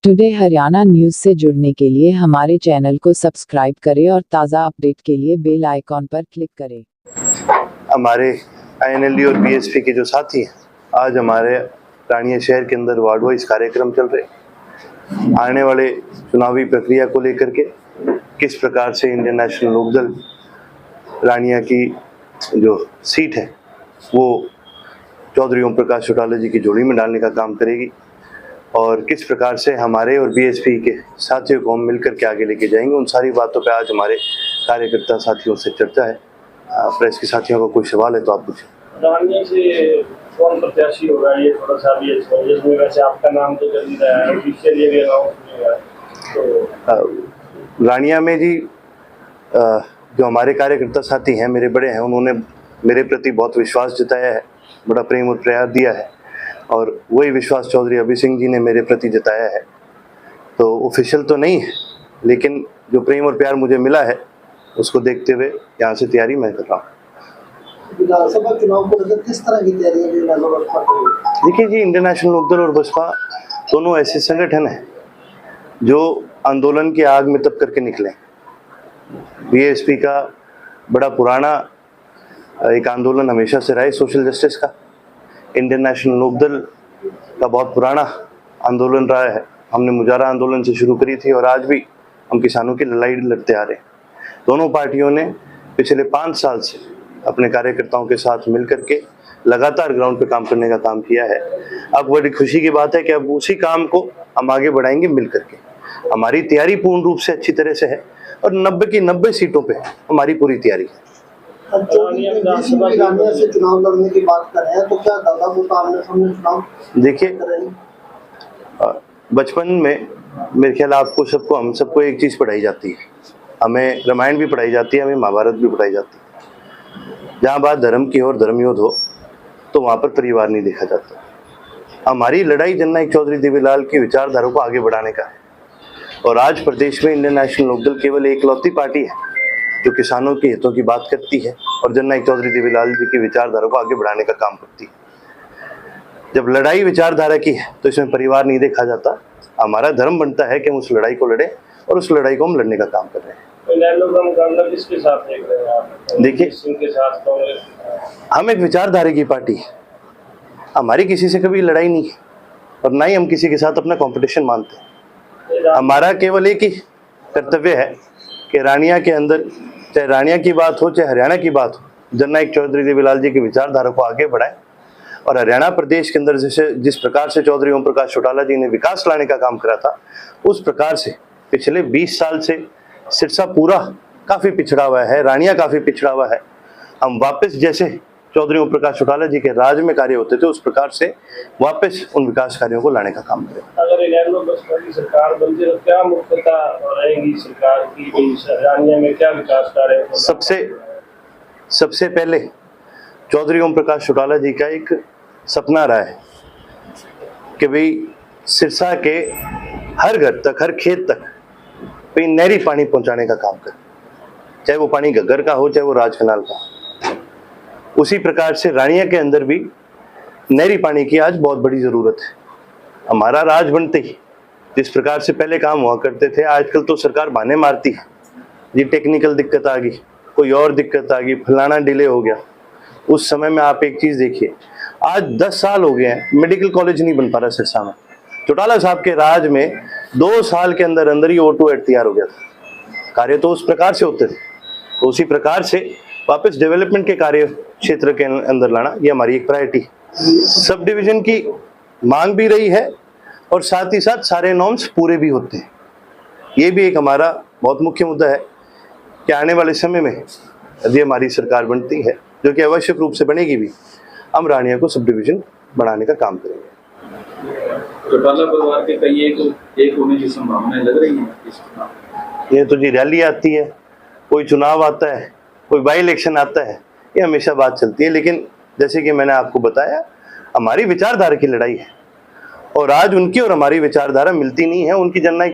Today Haryana news से जुड़ने के लिए हमारे चैनल को सब्सक्राइब करें और ताज़ा अपडेट के लिए बेल आइकॉन पर क्लिक करें। हमारे आईएनएलडी और बीएसपी के जो साथी हैं, आज हमारे रानिया शहर के अंदर वार्ड वाइज कार्यक्रम चल रहे। आने वाले चुनावी प्रक्रिया को लेकर के किस प्रकार से इंडियन नेशनल लोकदल रानिया की जो सीट है वो चौधरी ओम प्रकाश चौटाला जी की जोड़ी में डालने का काम करेगी और किस प्रकार से हमारे और बीएसपी के साथियों को हम मिलकर के आगे लेके जाएंगे, उन सारी बातों पे आज हमारे कार्यकर्ता साथियों से चर्चा है। प्रेस के साथियों का कोई सवाल है तो आप पूछें। रानिया से कौन प्रत्याशी होगा, ये थोड़ा सा भी जिसमें वैसे आपका नाम तो चल रहा है, ऑफिशियली भी अनाउंस नहीं हुआ तो रानिया में जी जो हमारे कार्यकर्ता साथी हैं, मेरे बड़े हैं, उन्होंने मेरे प्रति बहुत विश्वास जताया है, बड़ा प्रेम और प्यार दिया है और वही विश्वास चौधरी अभी सिंह जी ने मेरे प्रति जताया है। तो ऑफिशियल तो नहीं है, लेकिन जो प्रेम और प्यार मुझे मिला है उसको देखते हुए यहाँ से तैयारी मैं कर रहा हूँ। विधानसभा चुनाव को लेकर किस तरह की तैयारी है? देखिए जी, इंडियन नेशनल लोकदल और बसपा दोनों ऐसे संगठन हैं जो आंदोलन की आग में तप करके निकले। बीएसपी का बड़ा पुराना एक आंदोलन हमेशा से रहा है सोशल जस्टिस का। इंडियन नेशनल लोकदल का बहुत पुराना आंदोलन रहा है। हमने मुजारा आंदोलन से शुरू करी थी और आज भी हम किसानों की लड़ाई लड़ते आ रहे हैं। दोनों पार्टियों ने पिछले 5 साल से अपने कार्यकर्ताओं के साथ मिलकर के लगातार ग्राउंड पे काम करने का काम किया है। अब बड़ी खुशी की बात है कि अब उसी काम को हम आगे बढ़ाएंगे मिलकर के। हमारी तैयारी पूर्ण रूप से अच्छी तरह से है और 90 की 90 सीटों पे हमारी पूरी तैयारी है। रानिया से चुनाव लड़ने की बात कर रहे हैं तो क्या दादा को आमने सामने चुनाव? देखिए, बचपन में मेरे ख्याल आपको सबको हम सबको एक चीज़ पढ़ाई जाती है। हमें रामायण भी पढ़ाई जाती है, हमें महाभारत भी पढ़ाई जाती है। जहाँ बात धर्म की और धर्मयुद्ध हो तो वहाँ पर परिवार नहीं देखा जाता। हमारी लड़ाई जननायक चौधरी देवीलाल की विचारधारा को आगे बढ़ाने का है और आज प्रदेश में इंडियन नेशनल लोकदल केवल एकलौती पार्टी है जो किसानों के हितों की बात करती है और जननायक चौधरी देवीलाल जी की विचारधारा को आगे बढ़ाने का काम करती है। जब लड़ाई विचारधारा की है तो इसमें परिवार नहीं देखा जाता। हमारा धर्म बनता है कि हम उस लड़ाई को लड़े और उस लड़ाई को हम लड़ने का काम कर रहे हैं। किसके साथ देख रहे हैं आप? देखिए, के साथ हम एक विचारधारा की पार्टी है। हमारी किसी से कभी लड़ाई नहीं है और ना ही हम किसी के साथ अपना कंपटीशन मानते हैं। हमारा केवल एक ही कर्तव्य है कि रानिया के अंदर, चाहे रानिया की बात हो चाहे हरियाणा की बात हो, जननायक चौधरी देवीलाल जी की विचारधारा को आगे बढ़ाएं और हरियाणा प्रदेश के अंदर जिस प्रकार से चौधरी ओम प्रकाश चौटाला जी ने विकास लाने का काम करा था, उस प्रकार से पिछले 20 साल से सिरसा पूरा काफ़ी पिछड़ा हुआ है, रानिया काफ़ी पिछड़ा हुआ है। हम वापस जैसे चौधरी ओम प्रकाश चौटाला जी के राज में कार्य होते थे उस प्रकार से वापस उन विकास कार्यों को लाने का काम करें। अगर इनेलो बसपा की सरकार बनती तो क्या मुख्यता रहेगी सरकार की? रानिया में क्या विकास कार्य? सबसे पहले चौधरी ओम प्रकाश चौटाला जी का एक सपना रहा है कि भाई सिरसा के हर घर तक, हर खेत तक भाई नहरी पानी पहुंचाने का काम करें, चाहे वो पानी घग्गर का हो चाहे वो राज कनाल का हो। उसी प्रकार से रानिया के अंदर भी नहरी पानी की आज बहुत बड़ी ज़रूरत है। हमारा राज बनते ही जिस प्रकार से पहले काम हुआ करते थे, आजकल तो सरकार बहाने मारती है, जी टेक्निकल दिक्कत आ गई, कोई और दिक्कत आ गई, फलाना डिले हो गया। उस समय में आप एक चीज़ देखिए, आज 10 साल हो गए हैं, मेडिकल कॉलेज नहीं बन पा रहा सिरसा में। चौटाला साहब के राज में 2 साल के अंदर अंदर ही O2 तैयार हो गया था। कार्य तो उस प्रकार से होते थे, तो उसी प्रकार से वापस डेवलपमेंट के कार्य क्षेत्र के अंदर लाना ये हमारी एक प्रायोरिटी। सब डिवीजन की मांग भी रही है और साथ ही साथ सारे नॉर्म्स पूरे भी होते हैं। ये भी एक हमारा बहुत मुख्य मुद्दा है कि आने वाले समय में यदि हमारी सरकार बनती है, जो कि आवश्यक रूप से बनेगी भी, हम रानिया को सब डिवीजन बढ़ाने का काम करेंगे। चौटाला परिवार के कई एक होने की संभावनाएं लग रही हैं इस चुनाव? ये तो जी रैली आती है, कोई चुनाव आता है, कोई बाई इलेक्शन आता है, ये हमेशा बात चलती है। लेकिन जैसे कि मैंने आपको बताया, हमारी विचारधारा की लड़ाई है और आज उनकी और हमारी विचारधारा मिलती नहीं है। उनकी जननायक